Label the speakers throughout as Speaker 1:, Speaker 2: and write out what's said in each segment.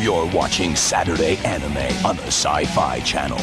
Speaker 1: You're watching Saturday Anime on the Sci-Fi Channel.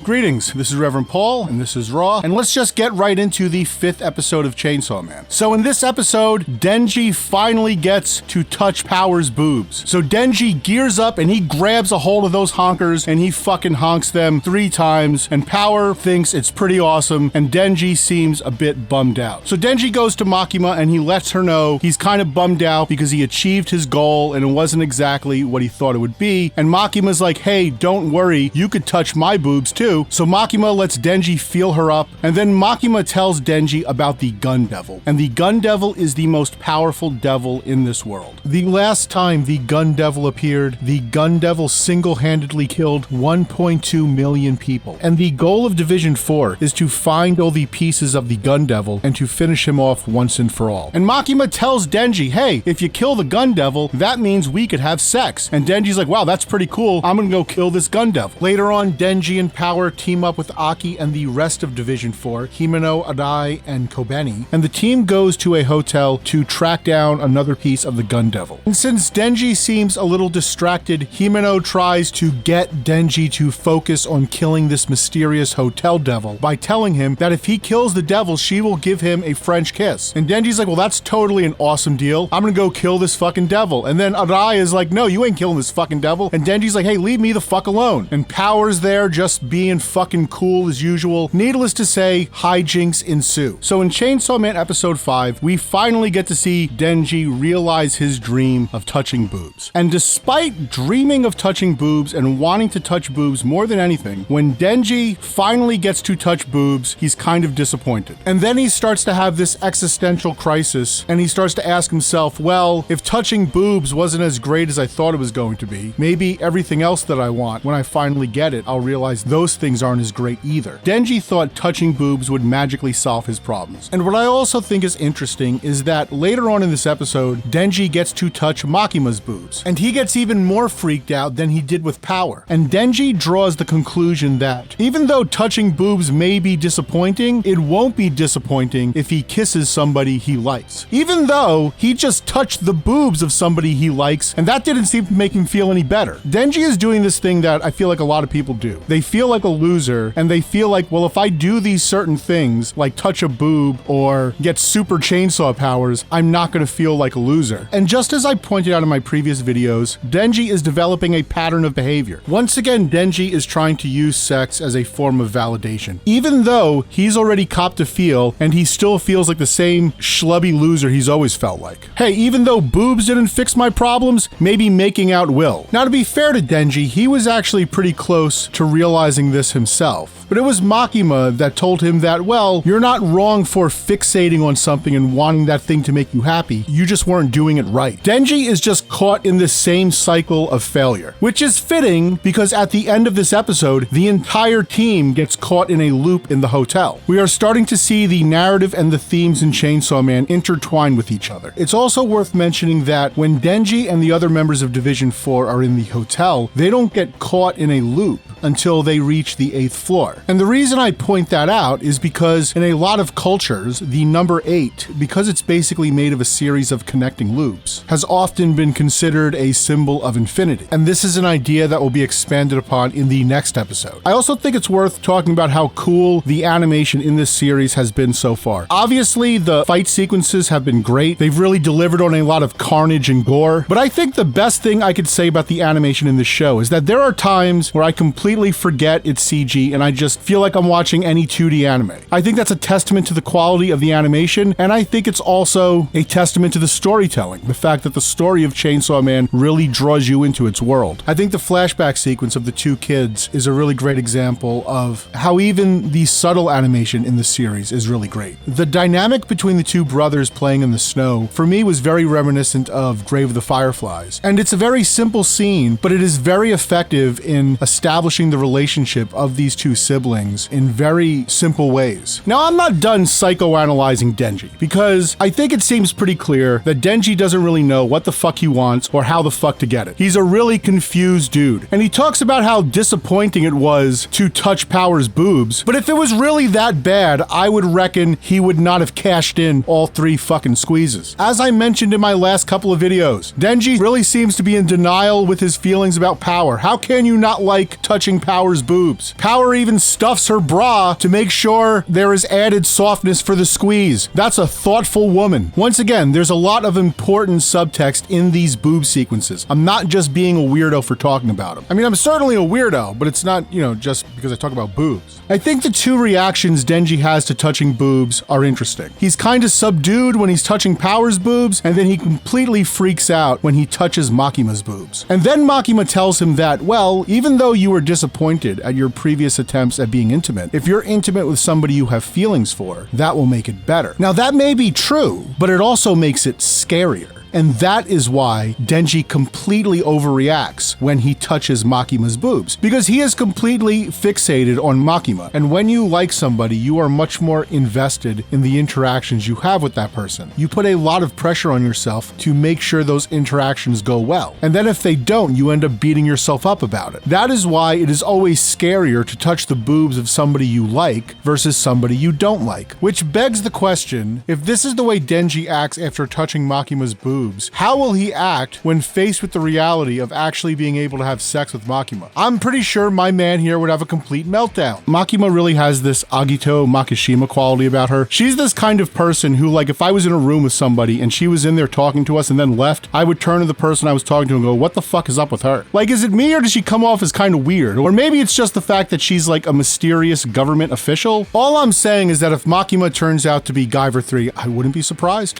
Speaker 2: Greetings, this is Reverend Paul, and this is Raw, and let's just get right into the 5th episode of Chainsaw Man. So in this episode, Denji finally gets to touch Power's boobs. So Denji gears up and he grabs a hold of those honkers and he fucking honks them 3 times, and Power thinks it's pretty awesome, and Denji seems a bit bummed out. So Denji goes to Makima and he lets her know he's kind of bummed out because he achieved his goal and it wasn't exactly what he thought it would be, and Makima's like, hey, don't worry, you could touch my boobs too. So Makima lets Denji feel her up, and then Makima tells Denji about the Gun Devil. And the Gun Devil is the most powerful devil in this world. The last time the Gun Devil appeared, the Gun Devil single-handedly killed 1.2 million people. And the goal of Division 4 is to find all the pieces of the Gun Devil and to finish him off once and for all. And Makima tells Denji, hey, if you kill the Gun Devil, that means we could have sex. And Denji's like, wow, that's pretty cool. I'm gonna go kill this Gun Devil. Later on, Denji and Power team up with Aki and the rest of Division 4, Himeno, Adai, and Kobeni, and the team goes to a hotel to track down another piece of the Gun Devil. And since Denji seems a little distracted, Himeno tries to get Denji to focus on killing this mysterious hotel devil by telling him that if he kills the devil, she will give him a French kiss. And Denji's like, well, that's totally an awesome deal. I'm gonna go kill this fucking devil. And then Adai is like, no, you ain't killing this fucking devil. And Denji's like, hey, leave me the fuck alone. And Power's there just being fucking cool as usual. Needless to say, hijinks ensue. So in Chainsaw Man episode 5, we finally get to see Denji realize his dream of touching boobs. And despite dreaming of touching boobs and wanting to touch boobs more than anything, when Denji finally gets to touch boobs, he's kind of disappointed. And then he starts to have this existential crisis, and he starts to ask himself, well, if touching boobs wasn't as great as I thought it was going to be, maybe everything else that I want, when I finally get it, I'll realize those things aren't as great either. Denji thought touching boobs would magically solve his problems. And what I also think is interesting is that later on in this episode, Denji gets to touch Makima's boobs, and he gets even more freaked out than he did with Power. And Denji draws the conclusion that even though touching boobs may be disappointing, it won't be disappointing if he kisses somebody he likes. Even though he just touched the boobs of somebody he likes, and that didn't seem to make him feel any better. Denji is doing this thing that I feel like a lot of people do. They feel like a loser, and they feel like, well, if I do these certain things, like touch a boob or get super chainsaw powers, I'm not going to feel like a loser. And just as I pointed out in my previous videos, Denji is developing a pattern of behavior. Once again, Denji is trying to use sex as a form of validation. Even though he's already copped a feel, and he still feels like the same schlubby loser he's always felt like. Hey, even though boobs didn't fix my problems, maybe making out will. Now, to be fair to Denji, he was actually pretty close to realizing this himself. But it was Makima that told him that, well, you're not wrong for fixating on something and wanting that thing to make you happy. You just weren't doing it right. Denji is just caught in this same cycle of failure, which is fitting because at the end of this episode, the entire team gets caught in a loop in the hotel. We are starting to see the narrative and the themes in Chainsaw Man intertwine with each other. It's also worth mentioning that when Denji and the other members of Division 4 are in the hotel, they don't get caught in a loop until they reach the 8th floor. And the reason I point that out is because in a lot of cultures, the number 8, because it's basically made of a series of connecting loops, has often been considered a symbol of infinity. And this is an idea that will be expanded upon in the next episode. I also think it's worth talking about how cool the animation in this series has been so far. Obviously, the fight sequences have been great. They've really delivered on a lot of carnage and gore. But I think the best thing I could say about the animation in this show is that there are times where I completely forget it's CG and I just feel like I'm watching any 2D anime. I think that's a testament to the quality of the animation, and I think it's also a testament to the storytelling, the fact that the story of Chainsaw Man really draws you into its world. I think the flashback sequence of the 2 kids is a really great example of how even the subtle animation in the series is really great. The dynamic between the 2 brothers playing in the snow, for me, was very reminiscent of Grave of the Fireflies. And it's a very simple scene, but it is very effective in establishing the relationship relationship of these two siblings in very simple ways. Now, I'm not done psychoanalyzing Denji, because I think it seems pretty clear that Denji doesn't really know what the fuck he wants or how the fuck to get it. He's a really confused dude. And he talks about how disappointing it was to touch Power's boobs, but if it was really that bad, I would reckon he would not have cashed in all 3 fucking squeezes. As I mentioned in my last couple of videos, Denji really seems to be in denial with his feelings about Power. How can you not like touching Power's boobs? Power even stuffs her bra to make sure there is added softness for the squeeze. That's a thoughtful woman. Once again, there's a lot of important subtext in these boob sequences. I'm not just being a weirdo for talking about them. I mean, I'm certainly a weirdo, but it's not, just because I talk about boobs. I think the 2 reactions Denji has to touching boobs are interesting. He's kind of subdued when he's touching Power's boobs, and then he completely freaks out when he touches Makima's boobs. And then Makima tells him that, well, even though you were disappointed at your previous attempts at being intimate, if you're intimate with somebody you have feelings for, that will make it better. Now, that may be true, but it also makes it scarier. And that is why Denji completely overreacts when he touches Makima's boobs, because he is completely fixated on Makima. And when you like somebody, you are much more invested in the interactions you have with that person. You put a lot of pressure on yourself to make sure those interactions go well. And then if they don't, you end up beating yourself up about it. That is why it is always scarier to touch the boobs of somebody you like versus somebody you don't like. Which begs the question, if this is the way Denji acts after touching Makima's boobs, how will he act when faced with the reality of actually being able to have sex with Makima? I'm pretty sure my man here would have a complete meltdown. Makima really has this Agito Makishima quality about her. She's this kind of person who, like, if I was in a room with somebody and she was in there talking to us and then left, I would turn to the person I was talking to and go, what the fuck is up with her? Like, is it me, or does she come off as kind of weird? Or maybe it's just the fact that she's like a mysterious government official? All I'm saying is that if Makima turns out to be Guyver 3, I wouldn't be surprised.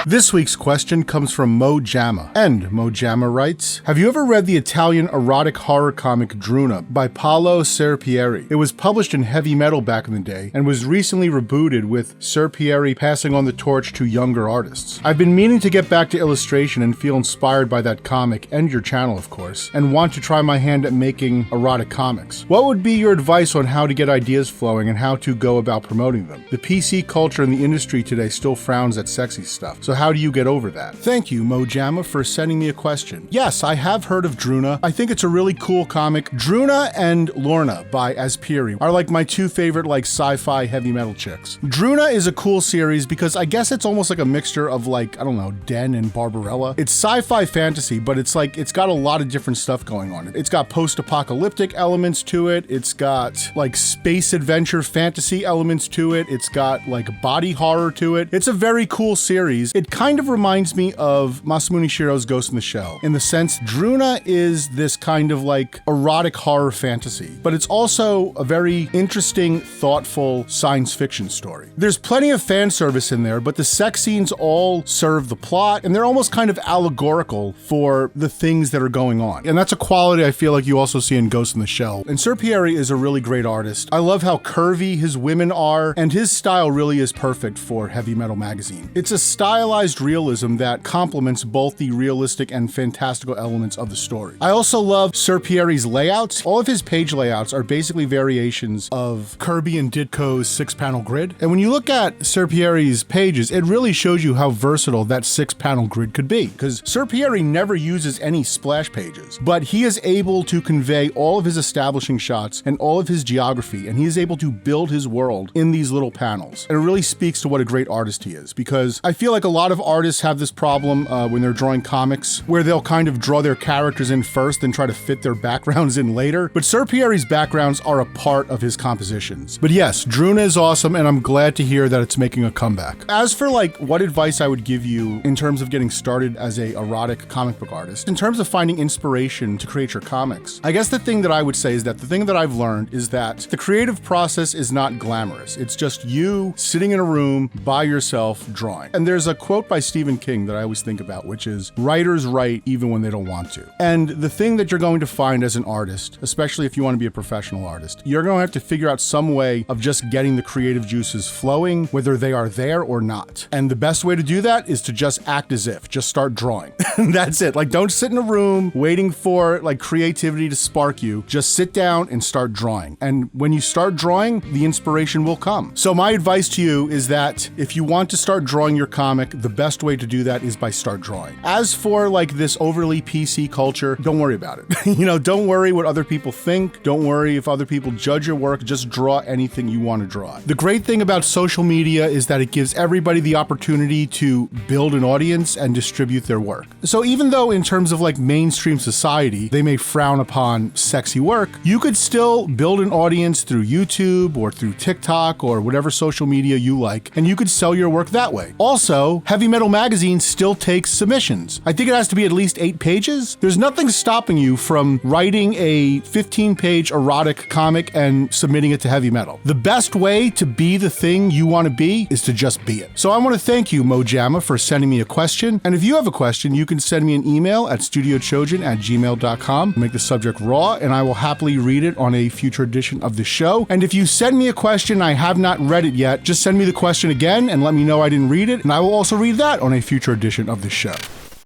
Speaker 2: This week's question comes from Mojama, and Mojama writes, have you ever read the Italian erotic horror comic Druna by Paolo Serpieri? It was published in heavy metal back in the day, and was recently rebooted with Serpieri passing on the torch to younger artists. I've been meaning to get back to illustration and feel inspired by that comic, and your channel of course, and want to try my hand at making erotic comics. What would be your advice on how to get ideas flowing and how to go about promoting them? The PC culture in the industry today still frowns at sexy stuff, so how do you get over that? Thank you, Mojama, for sending me a question. Yes, I have heard of Druna. I think it's a really cool comic. Druna and Lorna by Aspiri are like my 2 favorite sci-fi heavy metal chicks. Druna is a cool series because I guess it's almost like a mixture of Den and Barbarella. It's sci-fi fantasy, but it's got a lot of different stuff going on. It's got post-apocalyptic elements to it. It's got space adventure fantasy elements to it. It's got body horror to it. It's a very cool series. It kind of reminds me of Masamune Shiro's Ghost in the Shell, in the sense Druna is this kind of erotic horror fantasy, but it's also a very interesting, thoughtful science fiction story. There's plenty of fan service in there, but the sex scenes all serve the plot, and they're almost kind of allegorical for the things that are going on. And that's a quality I feel like you also see in Ghost in the Shell. And Serpieri is a really great artist. I love how curvy his women are, and his style really is perfect for Heavy Metal Magazine. It's a stylized realism that complements both the realistic and fantastical elements of the story. I also love Serpieri's layouts. All of his page layouts are basically variations of Kirby and Ditko's 6-panel grid. And when you look at Serpieri's pages, it really shows you how versatile that 6-panel grid could be, because Serpieri never uses any splash pages, but he is able to convey all of his establishing shots and all of his geography, and he is able to build his world in these little panels. And it really speaks to what a great artist he is, because I feel like a lot of artists have this problem when they're drawing comics, where they'll kind of draw their characters in first and try to fit their backgrounds in later. But Serpieri's backgrounds are a part of his compositions. But yes, Druna is awesome, and I'm glad to hear that it's making a comeback. As for what advice I would give you in terms of getting started as a erotic comic book artist, in terms of finding inspiration to create your comics, I guess the thing that I would say is that the thing that I've learned is that the creative process is not glamorous. It's just you sitting in a room by yourself drawing. And there's a quote by Stephen King that I always think about, which is, writers write even when they don't want to. And the thing that you're going to find as an artist, especially if you want to be a professional artist, you're going to have to figure out some way of just getting the creative juices flowing, whether they are there or not. And the best way to do that is to just act as if, just start drawing. That's it. Like, don't sit in a room waiting for like creativity to spark you. Just sit down and start drawing. And when you start drawing, the inspiration will come. So my advice to you is that if you want to start drawing your comic, the best way to do that is by start drawing. As for like this overly PC culture, don't worry about it. Don't worry what other people think. Don't worry if other people judge your work. Just draw anything you want to draw. The great thing about social media is that it gives everybody the opportunity to build an audience and distribute their work. So even though in terms of like mainstream society, they may frown upon sexy work, you could still build an audience through YouTube or through TikTok or whatever social media you like, and you could sell your work that way. Also, Heavy Metal Magazine still takes submissions. I think it has to be at least 8 pages. There's nothing stopping you from writing a 15-page erotic comic and submitting it to Heavy Metal. The best way to be the thing you want to be is to just be it. So I want to thank you, Mojama, for sending me a question. And if you have a question, you can send me an email at studiochojin@gmail.com. Make the subject raw, and I will happily read it on a future edition of the show. And if you send me a question and I have not read it yet, just send me the question again and let me know I didn't read it, and I will also read that on a future edition of the show.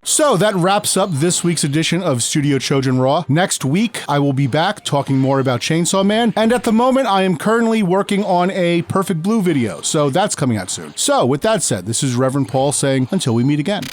Speaker 2: So that wraps up this week's edition of Studio Chojin Raw. Next week, I will be back talking more about Chainsaw Man, and at the moment, I am currently working on a Perfect Blue video, so that's coming out soon. So with that said, this is Reverend Paul saying, until we meet again.